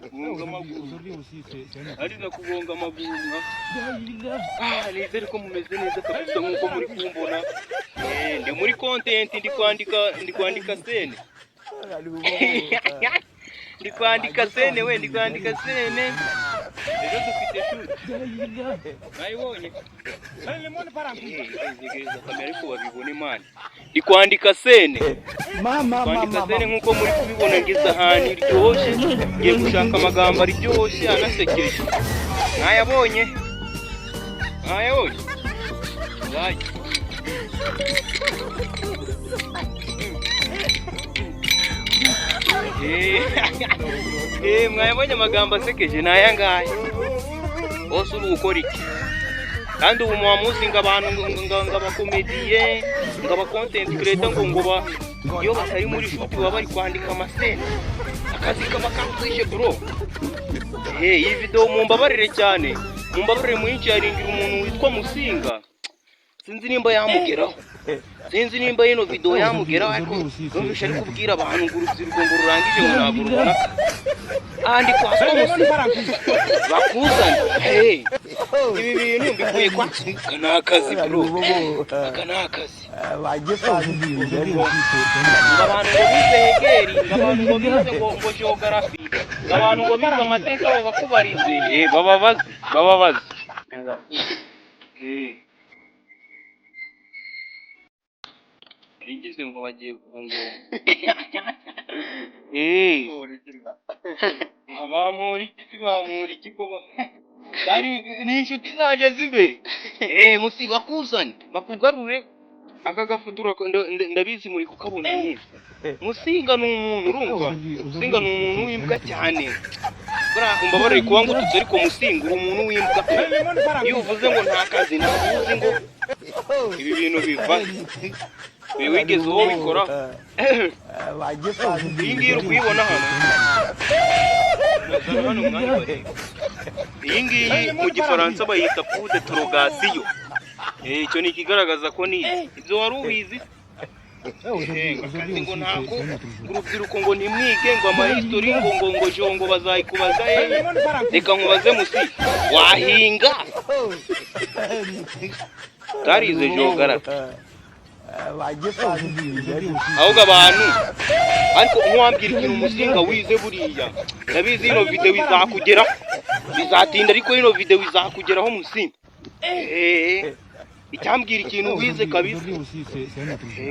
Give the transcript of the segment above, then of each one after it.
kugonga amaguru ari no kugonga amaguru nizere ko mumeze neza kabisa nkuko muri kumbona ndi muri content ndi kwandika scene ndi kwandika scene rero dufite shoot nayibonye kamera ko babibona imana ndi kwandika scene nkuko muri kubibona ngize ahantu iryoshye ngiye gushaka amagambo aryoshye anasekeje nayabonye bayi mwayabonye amagambo asekeje nayangaya bose uri gukora iki kandi ubu muhamuzinga abantu ng'abakomediye ng'aba-content creator ngo iyo batari muri shoot baba bari kwandika amascene akazi kaba kakwishe bro iyi video mumbabarire cyane mwinshi yaringira umuntu witwa Musinga sinzi nimba yamugeraho sinzi nimba ino video yamugeraho ariko numvisha ari kubwira abantu ngo urubyiruko ngo rurangije ngo ntabwo rubona andi kwaswa bakuzana ibi bintu mbikuye kwa kanakazi bro kanakazi abantu ngo bize hegeri abantu ngo bize ngo geography abantu ngo bize amateka bakubarize bababaza Ingize ngo bagiye ngo abamuri kikoba dari n'inshuti zaje zibe musi bakuzane bakugarure aka gafutura ndabizi muri kukabona neza Musinga n'umuntu urumva Musinga n'umuntu w'imbwa cyane kumba bari kuba ngo tutse ariko Musinga umuntu w'imbwa iyo uvuze ngo nta kazi navuze ngo ibi bintu biva wigeze uwo bikora iyi ngiyi uri kuyibona hano iyi ngiyi mu gifaransa bayita coup de interrogation icyo ni ikigaragaza ko ni ibyo wari ubizi ngo ntabwo urubyiruko ngo nimwige ngo amahistory ngo jongo bazayikubaza reka nkubaze musi wahinga tarize geography ahubwo abantu ariko nkwambira ikintu Musinga wize buriya ndabizi ino video izakugeraho bizatinda ariko ino video izakugeraho Musinga icyambwira ikintu wize kabisa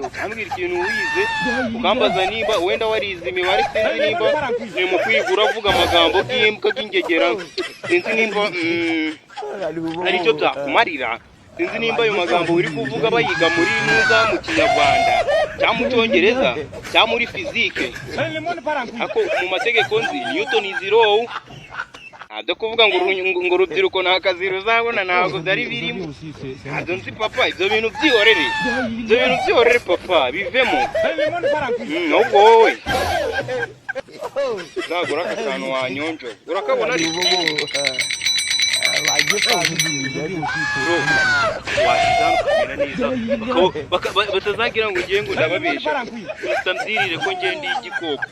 utambwira ikintu wize ukambaza niba wenda warize imibare sinzi nimba ni mu kwigura avuga amagambo y'imbwa y'ingegera sinzi nimba ari cyo byakumarira sinzi nimba ayo magambo uri kuvuga bayiga muri nuza mu Kinyarwanda cyangwa mu Cyongereza cyangwa muri physique ako mu mategeko nzi Newton is law ado kuvuga ngo urubyiruko nta kazi ruzabona ntabwo byari birimo ado nzi papa ibyo bintu byihorere papa bivemo ahubwo wowe uzagura akantu wanyonjo urakabona ariko batazagira ngo ugiye ngo ndababesha gusa mbwirire ko ngende igikoko